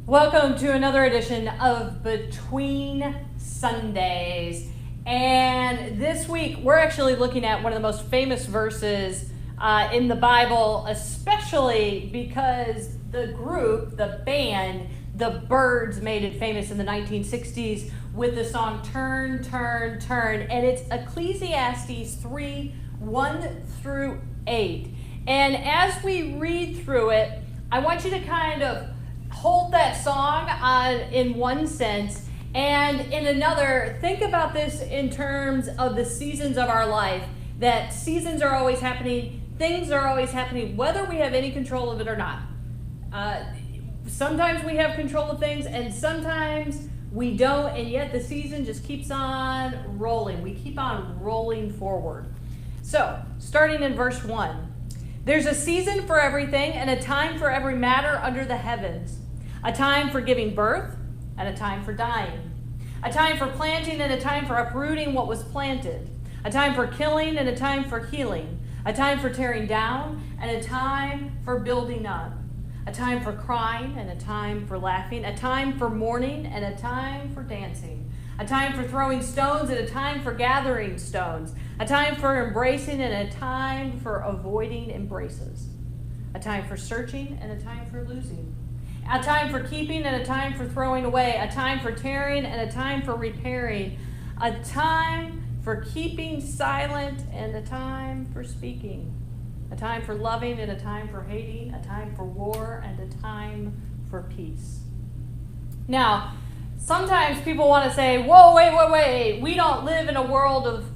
Welcome to another edition of Between Sundays. And this week, we're actually looking at one of the most famous verses in the Bible, especially because the group, the band, the Byrds made it famous in the 1960s with the song Turn, Turn, Turn. And it's Ecclesiastes 3, 1 through 8. And as we read through it, I want you to kind of hold that song in one sense, and in another, think about this in terms of the seasons of our life, that seasons are always happening, things are always happening, whether we have any control of it or not. Sometimes we have control of things, and sometimes we don't, and yet the season just keeps on rolling. We keep on rolling forward. So, starting in verse 1. There's a season for everything and a time for every matter under the heavens. A time for giving birth and a time for dying. A time for planting and a time for uprooting what was planted. A time for killing and a time for healing. A time for tearing down and a time for building up. A time for crying and a time for laughing. A time for mourning and a time for dancing. A time for throwing stones and a time for gathering stones. A time for embracing and a time for avoiding embraces. A time for searching and a time for losing. A time for keeping and a time for throwing away. A time for tearing and a time for repairing. A time for keeping silent and a time for speaking. A time for loving and a time for hating. A time for war and a time for peace. Now, sometimes people want to say, whoa, wait. We don't live in a world of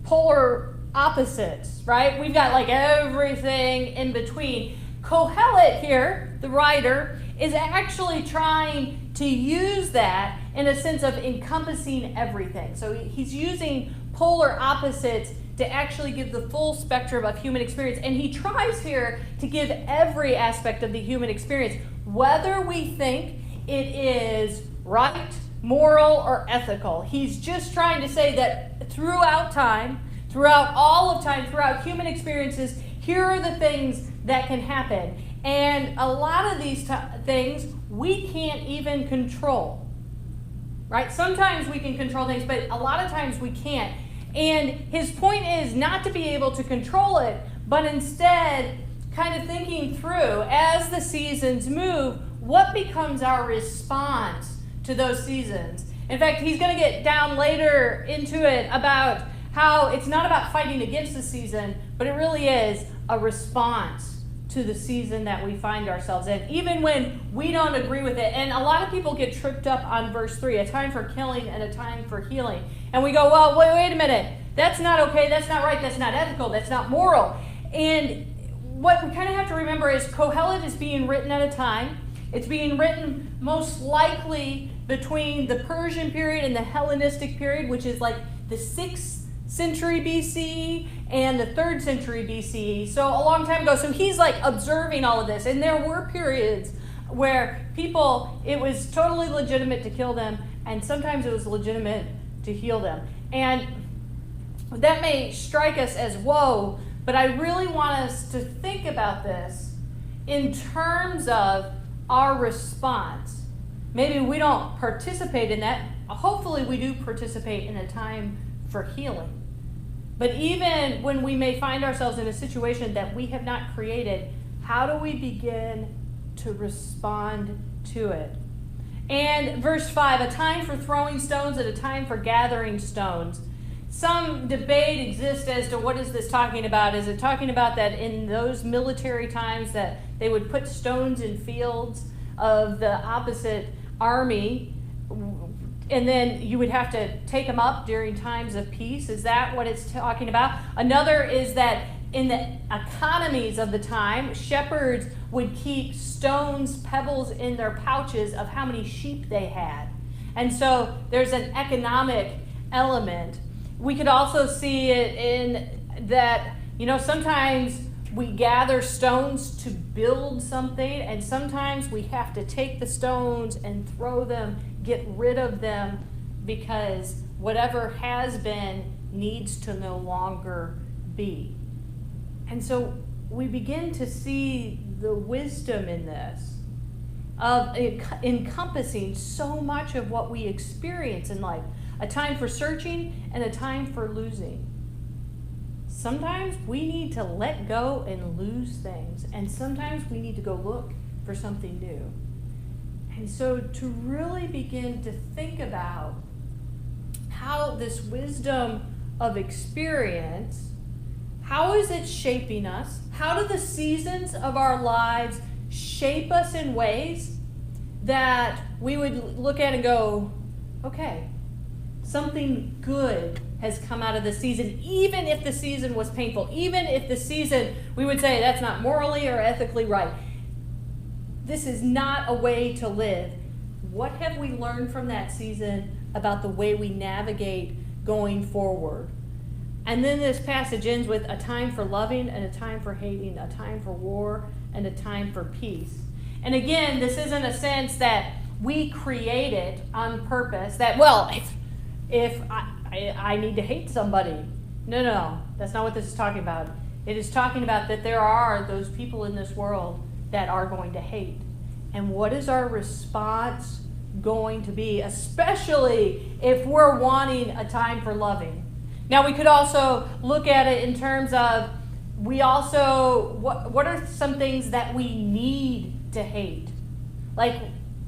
polar opposites, right? We've got like everything in between. Kohelet here, the writer, is actually trying to use that in a sense of encompassing everything. So he's using polar opposites to actually give the full spectrum of human experience. And he tries here to give every aspect of the human experience, whether we think it is right, moral, or ethical. He's just trying to say that throughout time, throughout all of time, throughout human experiences, here are the things that can happen. And a lot of these things we can't even control, right? Sometimes we can control things, but a lot of times we can't. And his point is not to be able to control it, but instead kind of thinking through, as the seasons move, what becomes our response to those seasons. In fact, he's going to get down later into it about how it's not about fighting against the season, but it really is a response to the season that we find ourselves in, even when we don't agree with it. And a lot of people get tripped up on verse 3, a time for killing and a time for healing. And we go, well, wait a minute. That's not okay. That's not right. That's not ethical. That's not moral. And what we kind of have to remember is Kohelet is being written at a time. It's being written most likely between the Persian period and the Hellenistic period, which is like the 6th century BC and the 3rd century BCE. So a long time ago. So he's like observing all of this. And there were periods where people, it was totally legitimate to kill them, and sometimes it was legitimate to heal them. And that may strike us as whoa, but I really want us to think about this in terms of our response. Maybe we don't participate in that. Hopefully we do participate in a time for healing. But even when we may find ourselves in a situation that we have not created, how do we begin to respond to it? And verse 5, a time for throwing stones and a time for gathering stones. Some debate exists as to what is this talking about. Is it talking about that in those military times that they would put stones in fields of the opposite army, and then you would have to take them up during times of peace? Is that what it's talking about? Another is that in the economies of the time, shepherds would keep stones, pebbles in their pouches of how many sheep they had. And so there's an economic element. We could also see it in that, sometimes we gather stones to build something, and sometimes we have to take the stones and throw them, get rid of them, because whatever has been needs to no longer be. And so we begin to see the wisdom in this. of encompassing so much of what we experience in life. A time for searching and a time for losing. Sometimes we need to let go and lose things, and sometimes we need to go look for something new. And so to really begin to think about how this wisdom of experience, how is it shaping us? How do the seasons of our lives shape us in ways that we would look at and go, okay, something good has come out of the season, even if the season was painful, even if the season, we would say that's not morally or ethically right. This is not a way to live. What have we learned from that season about the way we navigate going forward? And then this passage ends with a time for loving and a time for hating, a time for war and a time for peace. And again, this isn't a sense that we create it on purpose, that, well, if I need to hate somebody. No, that's not what this is talking about. It is talking about that there are those people in this world that are going to hate. And what is our response going to be, especially if we're wanting a time for loving? Now, we could also look at it in terms of, what are some things that we need to hate? Like,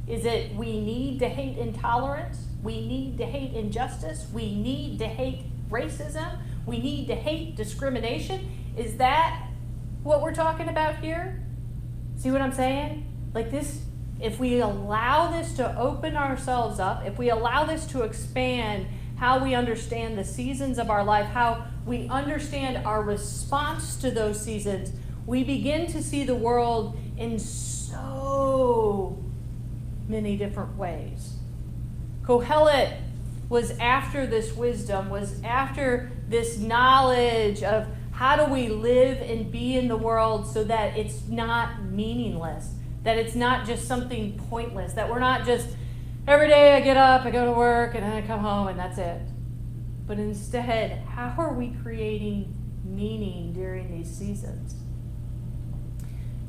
is it we need to hate intolerance? We need to hate injustice? We need to hate racism? We need to hate discrimination? Is that what we're talking about here? See what I'm saying? Like this, if we allow this to open ourselves up, if we allow this to expand how we understand the seasons of our life, how we understand our response to those seasons, we begin to see the world in so many different ways. Kohelet was after this wisdom, was after this knowledge of how do we live and be in the world so that it's not meaningless, that it's not just something pointless, that we're not just every day I get up, I go to work, and then I come home and that's it. But instead, how are we creating meaning during these seasons?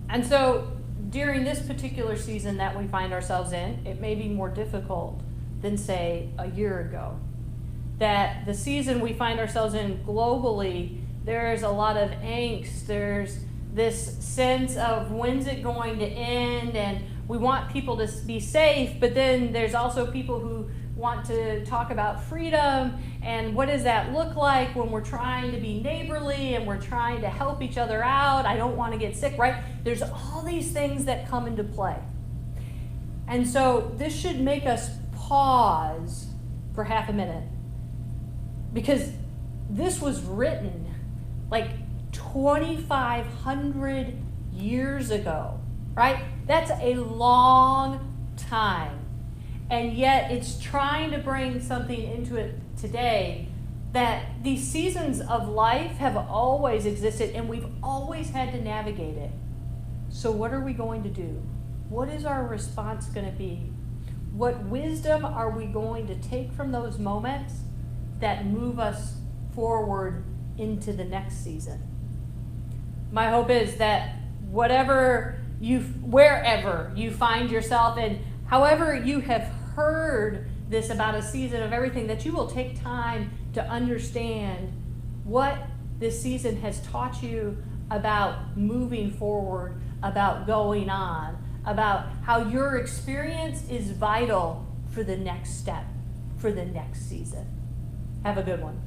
And so during this particular season that we find ourselves in, it may be more difficult than, say, a year ago. That the season we find ourselves in globally, there's a lot of angst, there's this sense of when's it going to end, and we want people to be safe, but then there's also people who want to talk about freedom, and what does that look like when we're trying to be neighborly and we're trying to help each other out? I don't want to get sick, right? There's all these things that come into play. And so this should make us pause for half a minute, because this was written like 2,500 years ago, right? That's a long time. And yet it's trying to bring something into it today, that these seasons of life have always existed and we've always had to navigate it. So what are we going to do? What is our response going to be? What wisdom are we going to take from those moments that move us forward into the next season? My hope is that wherever you find yourself, and however you have heard this about a season of everything, that you will take time to understand what this season has taught you about moving forward, about going on, about how your experience is vital for the next step, for the next season. Have a good one.